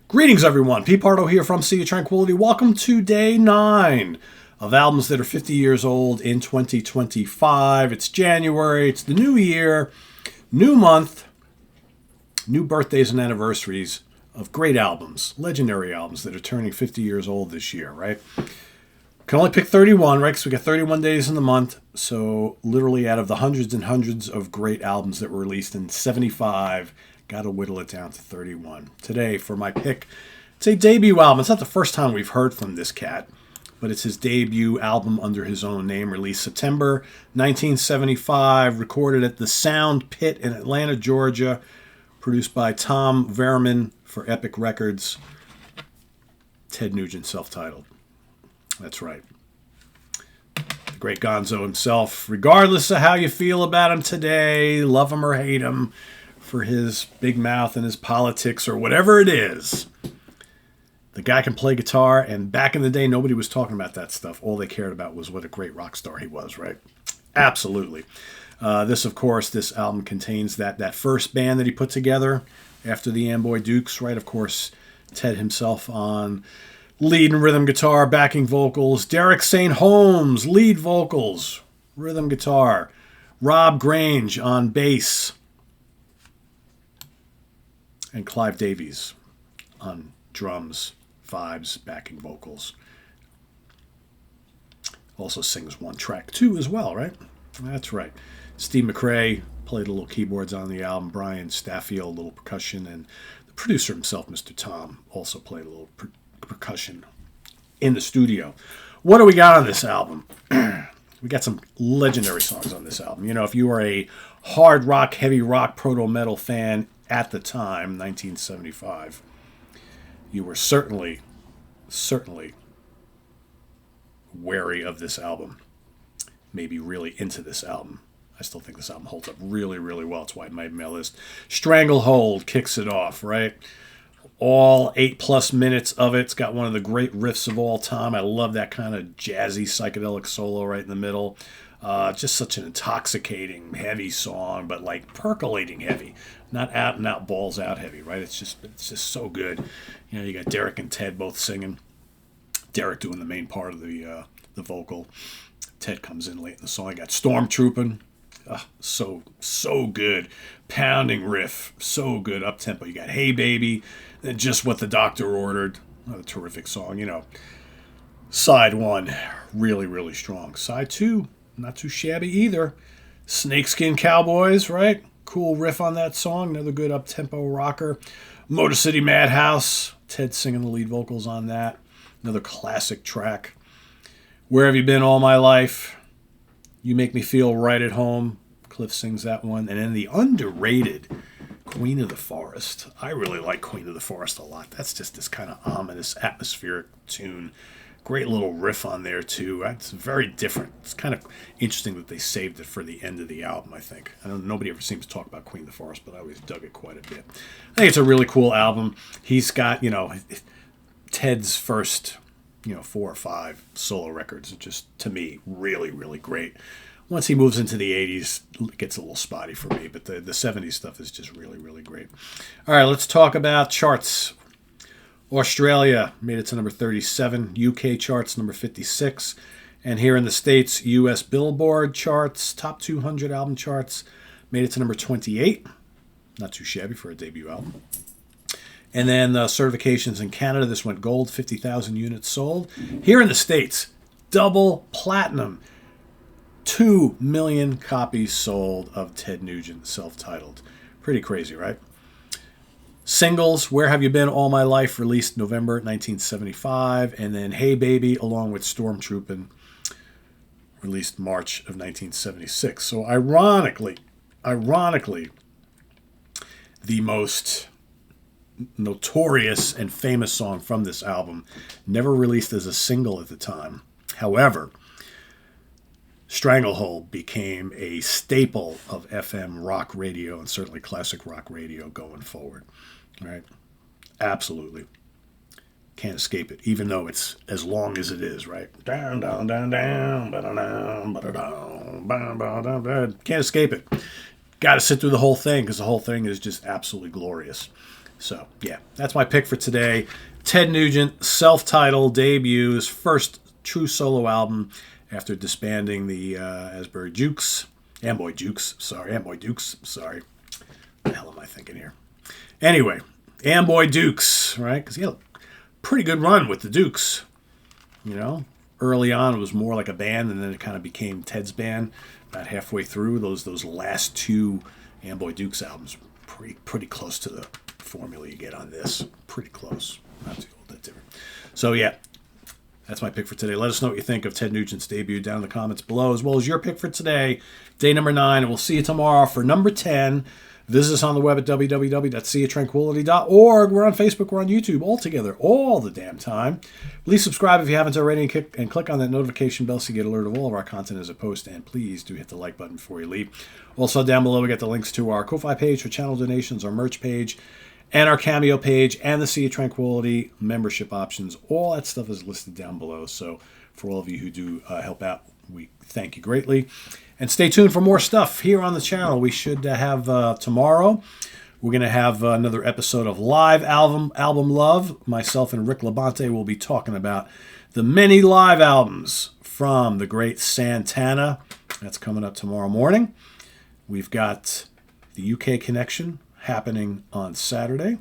Greetings, everyone. Pete Pardo here from Sea of Tranquility. Welcome to day 9 of albums that are 50 years old in 2025. It's January. It's the new year, new month, new birthdays and anniversaries of great albums, legendary albums that are turning 50 years old this year, right? Can only pick 31, right? Because we got 31 days in the month. So literally out of the hundreds and hundreds of great albums that were released in 75, got to whittle it down to 31. Today, for my pick, it's a debut album. It's not the first time we've heard from this cat, but it's his debut album under his own name, released September 1975, recorded at the Sound Pit in Atlanta, Georgia, produced by Tom Verman for Epic Records. Ted Nugent, self-titled. That's right. The great Gonzo himself, regardless of how you feel about him today, love him or hate him, for his big mouth and his politics or whatever it is. The guy can play guitar, and back in the day, nobody was talking about that stuff. All they cared about was what a great rock star he was, right? Absolutely. This album contains that first band that he put together after the Amboy Dukes, right? Of course, Ted himself on lead and rhythm guitar, backing vocals. Derek St. Holmes, lead vocals, rhythm guitar. Rob Grange on bass. And Clive Davies on drums, vibes, backing vocals. Also sings one track too as well, right? That's right. Steve McRae played a little keyboards on the album. Brian Staffield, a little percussion. And the producer himself, Mr. Tom, also played a little percussion in the studio. What do we got on this album? We got some legendary songs on this album. You know, if you are a hard rock, heavy rock, proto-metal fan at the time, 1975, you were certainly wary of this album. Maybe really into this album. I still think this album holds up really, really well. That's why it made my list. Stranglehold kicks it off, right? All 8+ minutes of it. It's got one of the great riffs of all time. I love that kind of jazzy psychedelic solo right in the middle. Just such an intoxicating, heavy song, but like percolating heavy. Not out and out, balls out heavy, right? It's just so good. You know, you got Derek and Ted both singing. Derek doing the main part of the vocal. Ted comes in late in the song. You got Stormtrooping. So good. Pounding riff. So good. Up tempo. You got Hey Baby. Then Just What the Doctor Ordered. What a terrific song, you know. Side 1, really, really strong. Side 2, not too shabby either. Snakeskin Cowboys, right? Cool riff on that song. Another good up-tempo rocker. Motor City Madhouse. Ted singing the lead vocals on that. Another classic track. Where Have You Been All My Life? You Make Me Feel Right at Home. Cliff sings that one. And then the underrated Queen of the Forest. I really like Queen of the Forest a lot. That's just this kind of ominous, atmospheric tune. Great little riff on there, too. It's very different. It's kind of interesting that they saved it for the end of the album, I think. I know nobody ever seems to talk about Queen of the Forest, but I always dug it quite a bit. I think it's a really cool album. He's got, Ted's first, 4 or 5 solo records are just, to me, really, really great. Once he moves into the 80s, it gets a little spotty for me, but the 70s stuff is just really, really great. All right, let's talk about charts. Australia made it to number 37, UK charts number 56, and here in the States, US Billboard charts, top 200 album charts, made it to number 28. Not too shabby for a debut album. And then certifications in Canada, this went gold, 50,000 units sold. Here in the States, double platinum, 2 million copies sold of Ted Nugent, self-titled. Pretty crazy, right? Singles, Where Have You Been All My Life, released November 1975. And then Hey Baby, along with Stormtroopin', released March of 1976. So ironically, the most notorious and famous song from this album, never released as a single at the time. However, Stranglehold became a staple of FM rock radio and certainly classic rock radio going forward. All right? Absolutely. Can't escape it, even though it's as long as it is, right? Down, down, down, down, ba-da-down, ba-da-down, ba-da-down. Can't escape it. Got to sit through the whole thing because the whole thing is just absolutely glorious. So, yeah, that's my pick for today. Ted Nugent, self-titled debut, his first true solo album after disbanding the Amboy Dukes. Sorry. What the hell am I thinking here? Anyway, Amboy Dukes, right? Because he had a pretty good run with the Dukes. You know, early on it was more like a band, and then it kind of became Ted's band. About halfway through, those last two Amboy Dukes albums, pretty close to the formula you get on this. Pretty close, not too all that different. So yeah, that's my pick for today. Let us know what you think of Ted Nugent's debut down in the comments below, as well as your pick for today, day number 9, and we'll see you tomorrow for number 10. Visit us on the web at www.seatranquility.org. We're on Facebook. We're on YouTube all together all the damn time. Please subscribe if you haven't already and click on that notification bell so you get alert of all of our content as it posts. And please do hit the like button before you leave. Also down below we got the links to our Ko-Fi page for channel donations, our merch page, and our Cameo page, and the Sea of Tranquility membership options. All that stuff is listed down below. So for all of you who do help out, we thank you greatly. And stay tuned for more stuff here on the channel. We should have tomorrow. We're going to have another episode of Live Album Love. Myself and Rick Labonte will be talking about the many live albums from the great Santana. That's coming up tomorrow morning. We've got the UK Connection happening on Saturday.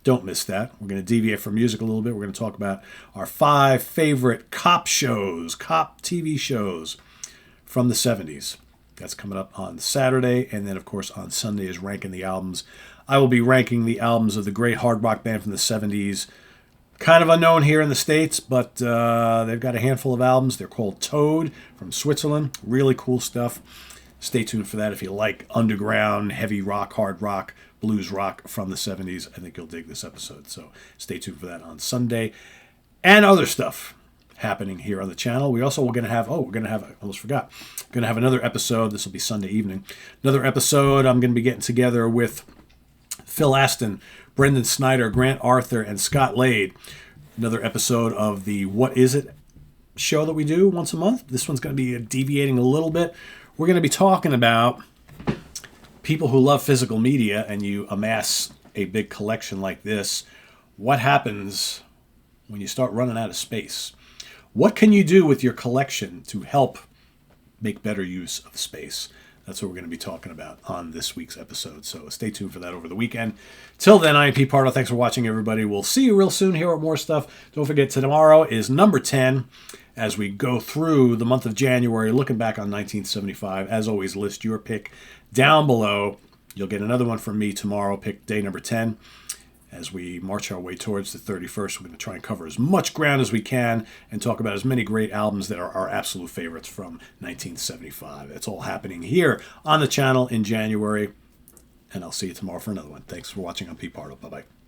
Don't miss that. We're going to deviate from music a little bit. We're going to talk about our 5 favorite cop TV shows from the 70s. That's coming up on Saturday. And then, of course, on Sunday is Ranking the Albums. I will be ranking the albums of the great hard rock band from the 70s. Kind of unknown here in the States, but they've got a handful of albums. They're called Toad from Switzerland. Really cool stuff. Stay tuned for that if you like underground, heavy rock, hard rock, blues rock from the 70s. I think you'll dig this episode. So stay tuned for that on Sunday. And other stuff happening here on the channel. We also are going to have, I almost forgot, going to have another episode. This will be Sunday evening. Another episode, I'm going to be getting together with Phil Aston, Brendan Snyder, Grant Arthur, and Scott Lade. Another episode of the What Is It show that we do once a month. This one's going to be deviating a little bit. We're going to be talking about people who love physical media, and you amass a big collection like this. What happens when you start running out of space? What can you do with your collection to help make better use of space? That's what we're going to be talking about on this week's episode. So stay tuned for that over the weekend. Till then, I am Pete Pardo. Thanks for watching, everybody. We'll see you real soon here with more stuff. Don't forget, tomorrow is number 10 as we go through the month of January, looking back on 1975. As always, list your pick down below. You'll get another one from me tomorrow, pick day number 10. As we march our way towards the 31st, we're going to try and cover as much ground as we can and talk about as many great albums that are our absolute favorites from 1975. It's all happening here on the channel in January. And I'll see you tomorrow for another one. Thanks for watching. I'm Pete Pardo. Bye-bye.